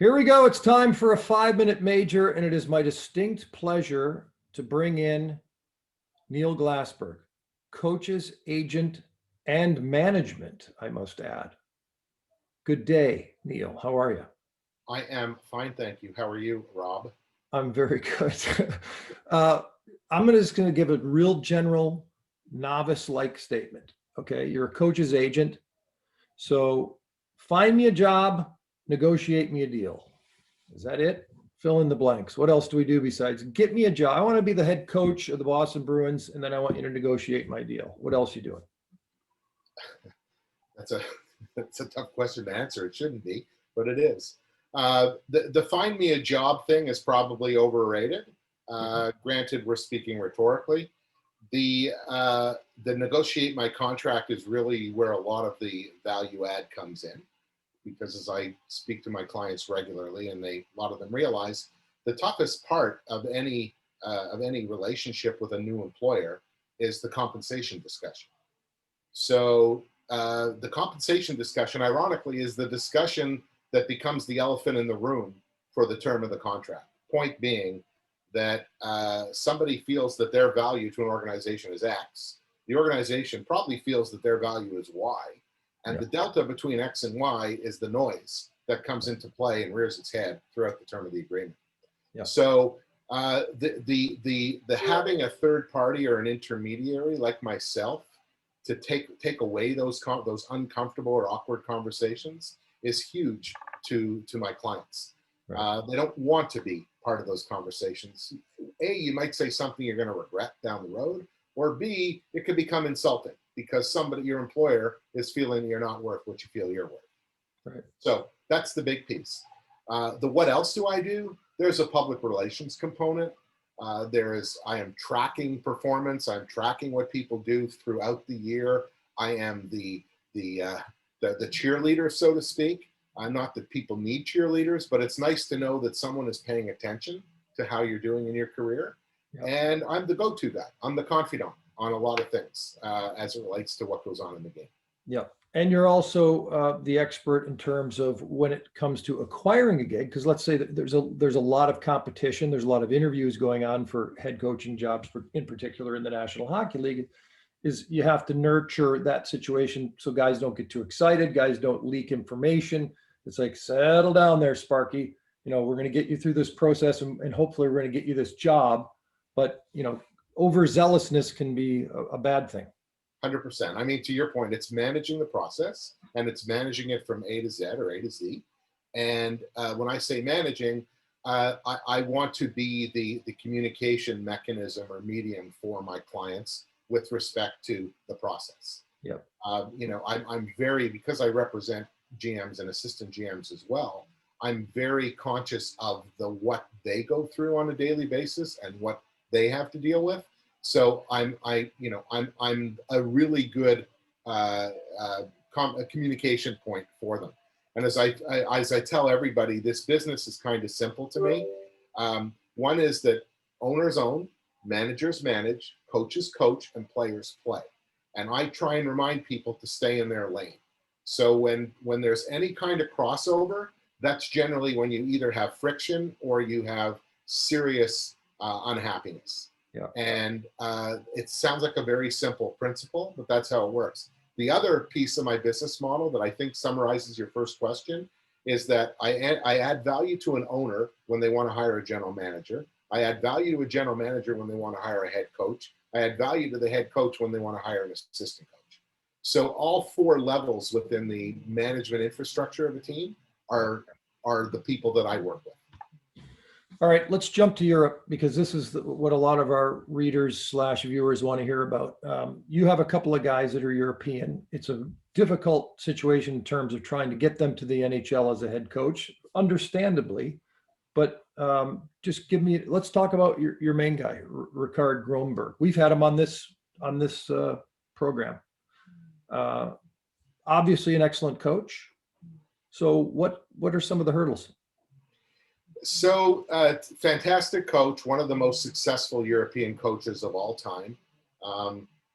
Here we go. It's time for a 5-minute major, and it is my distinct pleasure to bring in Neil Glasberg, coaches, agent, and management, I must add. Good day, Neil. How are you? I am fine, thank you. How are you, Rob? I'm very good. I'm just going to give a real general novice-like statement. Okay, you're a coach's agent. So find me a job, negotiate me a deal. Is that it? Fill in the blanks. What else do we do besides get me a job? I want to be the head coach of the Boston Bruins, and then I want you to negotiate my deal. What else are you doing? That's a that's a tough question to answer. It shouldn't be, but it is. The find me a job thing is probably overrated. Granted, we're speaking rhetorically. The negotiate my contract is really where a lot of the value add comes in, because as I speak to my clients regularly, and a lot of them realize the toughest part of any relationship with a new employer is the compensation discussion. So the compensation discussion, ironically, is the discussion that becomes the elephant in the room for the term of the contract. Point being that somebody feels that their value to an organization is X. The organization probably feels that their value is Y. And the delta between X and Y is the noise that comes into play and rears its head throughout the term of the agreement. So the having a third party or an intermediary like myself to take away those uncomfortable or awkward conversations is huge to my clients. They don't want to be part of those conversations. A, you might say something you're going to regret down the road, or B, it could become insulting because your employer is feeling you're not worth what you feel you're worth. So that's the big piece. The what else do I do? There's a public relations component. I am tracking performance. I'm tracking what people do throughout the year. I am the cheerleader, so to speak. Not that people need cheerleaders, but it's nice to know that someone is paying attention to how you're doing in your career. And I'm the go-to guy. I'm the confidant on a lot of things as it relates to what goes on in the game. Yeah. And you're also the expert in terms of when it comes to acquiring a gig, because let's say that there's a lot of competition. There's a lot of interviews going on for head coaching jobs, in particular in the National Hockey League. Is you have to nurture that situation so guys don't get too excited, guys don't leak information. It's like, settle down there, Sparky. We're going to get you through this process, and hopefully we're going to get you this job. But overzealousness can be a bad thing. 100%. I mean, to your point, it's managing the process, and it's managing it from A to Z or A to Z. And when I say managing, I want to be the communication mechanism or medium for my clients with respect to the process. I'm very, because I represent GMs and assistant GMs as well, I'm very conscious of what they go through on a daily basis and what they have to deal with. So I'm a really good communication point for them. And as I tell everybody, this business is kind of simple to me. One is that owners own, managers manage, coaches coach, and players play. And I try and remind people to stay in their lane. So when there's any kind of crossover, that's generally when you either have friction or you have serious unhappiness. And it sounds like a very simple principle, but that's how it works. The other piece of my business model that I think summarizes your first question is that I add value to an owner when they want to hire a general manager. I add value to a general manager when they want to hire a head coach. I add value to the head coach when they want to hire an assistant coach. So all four levels within the management infrastructure of a team are the people that I work with. All right, let's jump to Europe, because this is what a lot of our readers / viewers want to hear about. You have a couple of guys that are European. It's a difficult situation in terms of trying to get them to the NHL as a head coach, understandably. But let's talk about your main guy, Gerard Gallant. We've had him on this program. Obviously an excellent coach. So what are some of the hurdles? So fantastic coach, one of the most successful European coaches of all time.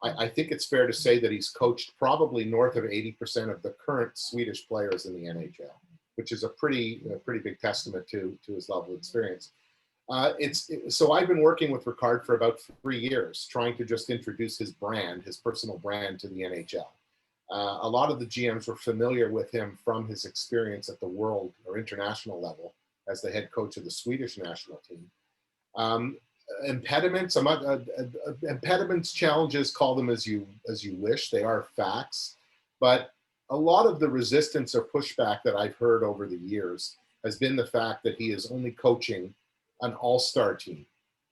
I think it's fair to say that he's coached probably north of 80% of the current Swedish players in the NHL. which is a pretty big testament to his level of experience. So I've been working with Ricard for about 3 years, trying to just introduce his brand, his personal brand, to the NHL. A lot of the GMs were familiar with him from his experience at the world or international level as the head coach of the Swedish national team. Impediments, challenges, call them as you wish. They are facts, but a lot of the resistance or pushback that I've heard over the years has been the fact that he is only coaching an all-star team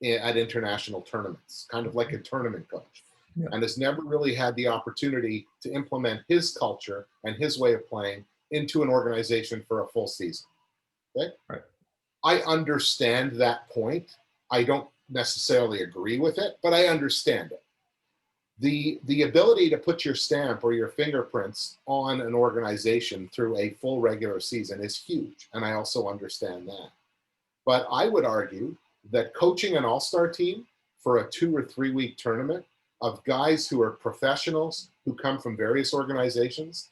at international tournaments, kind of like a tournament coach, and has never really had the opportunity to implement his culture and his way of playing into an organization for a full season. Okay? Right. I understand that point. I don't necessarily agree with it, but I understand it. The ability to put your stamp or your fingerprints on an organization through a full regular season is huge, and I also understand that. But I would argue that coaching an all-star team for a 2 or 3 week tournament of guys who are professionals who come from various organizations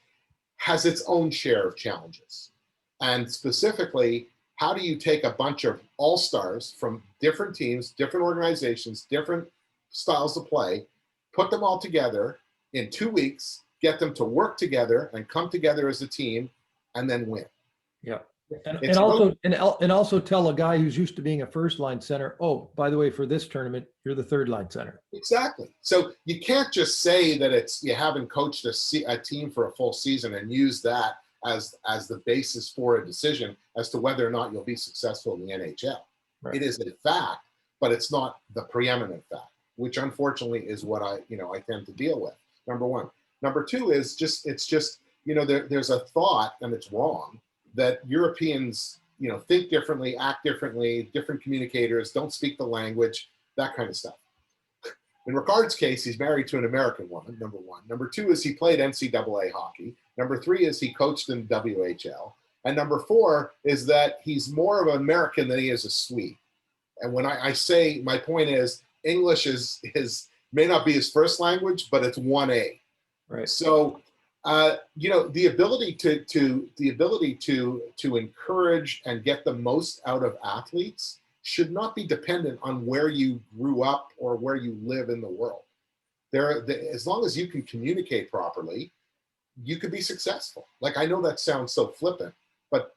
has its own share of challenges. And specifically, how do you take a bunch of all-stars from different teams, different organizations, different styles of play, put them all together in 2 weeks, get them to work together and come together as a team, and then win? Yeah. And also tell a guy who's used to being a first line center, oh, by the way, for this tournament, you're the third line center. Exactly. So you can't just say that you haven't coached a team for a full season and use that as the basis for a decision as to whether or not you'll be successful in the NHL. Right. It is a fact, but it's not the preeminent fact, which unfortunately is what I tend to deal with. Number one. Number two is there's a thought, and it's wrong, that Europeans, think differently, act differently, different communicators, don't speak the language, that kind of stuff. In Ricard's case, he's married to an American woman, number one. Number two is he played NCAA hockey. Number three is he coached in WHL. And number four is that he's more of an American than he is a Swede. And when I say, my point is, English may not be his first language, but it's 1A. Right. So, the ability to encourage and get the most out of athletes should not be dependent on where you grew up or where you live in the world. As long as you can communicate properly, you could be successful. Like, I know that sounds so flippant, but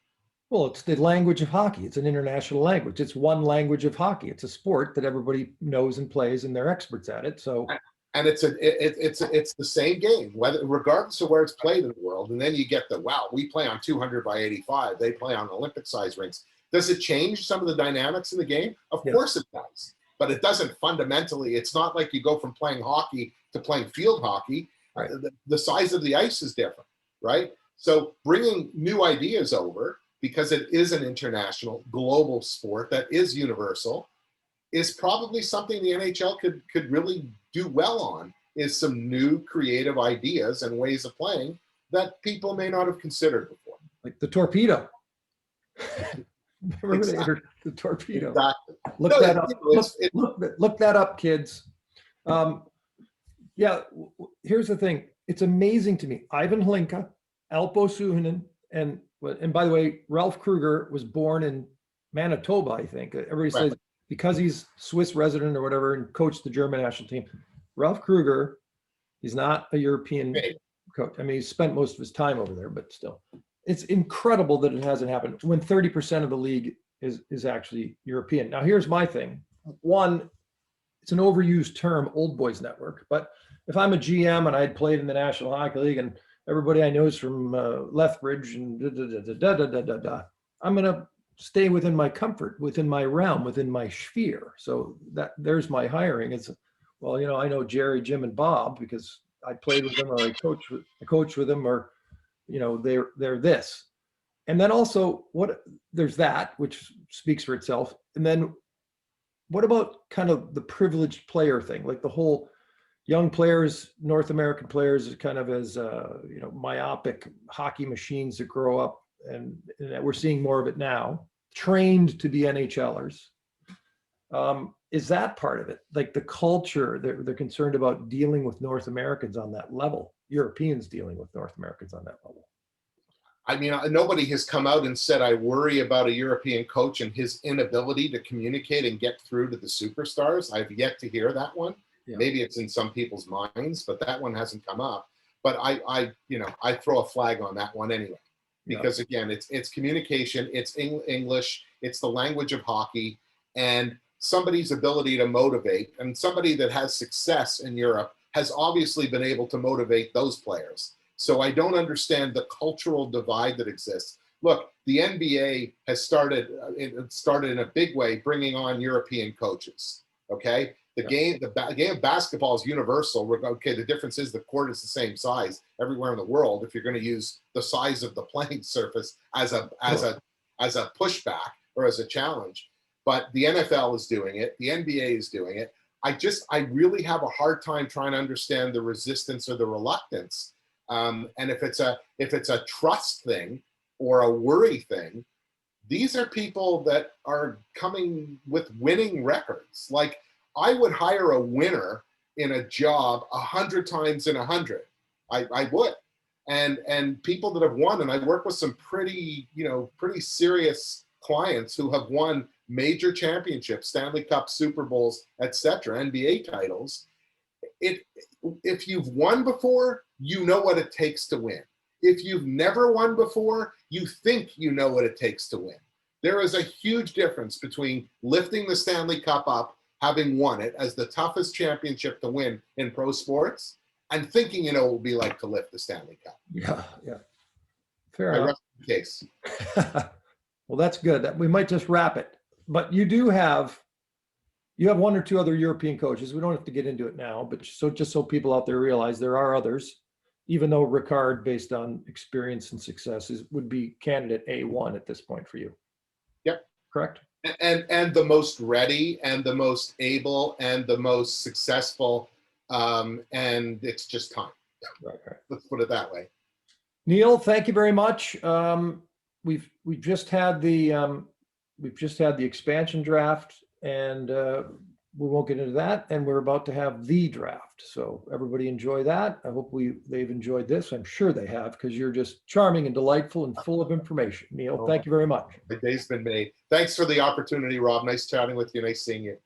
it's the language of hockey. It's an international language. It's one language of hockey. It's a sport that everybody knows and plays, and they're experts at it. So. And it's the same game, regardless of where it's played in the world. And then you get we play on 200 by 85. They play on Olympic size rinks. Does it change some of the dynamics in the game? Of course it does, but it doesn't fundamentally. It's not like you go from playing hockey to playing field hockey. Right. The size of the ice is different, right? So bringing new ideas over, because it is an international, global sport that is universal, is probably something the NHL could really do well on, is some new creative ideas and ways of playing that people may not have considered before. Like the torpedo. Remember exactly. The torpedo. Exactly. Look that up. Look that up, kids. Here's the thing. It's amazing to me. Ivan Hlinka, Alpo Suhonen, and by the way, Ralph Kruger was born in Manitoba, I think. Everybody says because he's Swiss resident or whatever and coached the German national team. Ralph Kruger, he's not a European coach. I mean, he's spent most of his time over there, but still. It's incredible that it hasn't happened when 30% of the league is actually European. Now, here's my thing. One, it's an overused term, old boys network. But if I'm a GM and I'd played in the National Hockey League and everybody I know is from Lethbridge and I'm going to stay within my comfort, within my realm, within my sphere. So there's my hiring. It's, I know Jerry, Jim, and Bob because I played with them or I coach with them or, they're this. And then also there's that, which speaks for itself. And then what about kind of the privileged player thing? Like the whole young players, North American players, kind of as, myopic hockey machines that grow up. And we're seeing more of it now, trained to be NHLers. Is that part of it? Like the culture, they're concerned about dealing with North Americans on that level, Europeans dealing with North Americans on that level. I mean, nobody has come out and said, I worry about a European coach and his inability to communicate and get through to the superstars. I've yet to hear that one. Yeah. Maybe it's in some people's minds, but that one hasn't come up. But I throw a flag on that one anyway, because again, it's communication, it's English, it's the language of hockey, and somebody's ability to motivate, and somebody that has success in Europe has obviously been able to motivate those players. So I don't understand the cultural divide that exists. Look, the NBA has started in a big way bringing on European coaches. Okay, the game of basketball is universal. Okay, the difference is the court is the same size everywhere in the world. If you're going to use the size of the playing surface as a pushback or as a challenge, but the NFL is doing it. The NBA is doing it. I really have a hard time trying to understand the resistance or the reluctance. And if it's a trust thing or a worry thing, these are people that are coming with winning records. Like, I would hire a winner in a job 100 times in 100. I would. And people that have won, and I work with some pretty serious clients who have won major championships, Stanley Cup, Super Bowls, etc., NBA titles. If you've won before, you know what it takes to win. If you've never won before, you think you know what it takes to win. There is a huge difference between lifting the Stanley Cup up, having won it as the toughest championship to win in pro sports, and thinking you know what it will be like to lift the Stanley Cup. Yeah. Fair enough. Rest the case. Well, that's good. We might just wrap it. But you have one or two other European coaches. We don't have to get into it now, but just so people out there realize there are others, even though Ricard, based on experience and success, would be candidate A1 at this point for you. Yep. Correct? And the most ready and the most able and the most successful, and it's just time. Right. Let's put it that way. Neil, thank you very much. We've just had the expansion draft, and we won't get into that. And we're about to have the draft. So everybody enjoy that. I hope they've enjoyed this. I'm sure they have, because you're just charming and delightful and full of information. Neil, thank you very much. The day's been made. Thanks for the opportunity, Rob. Nice chatting with you. Nice seeing you.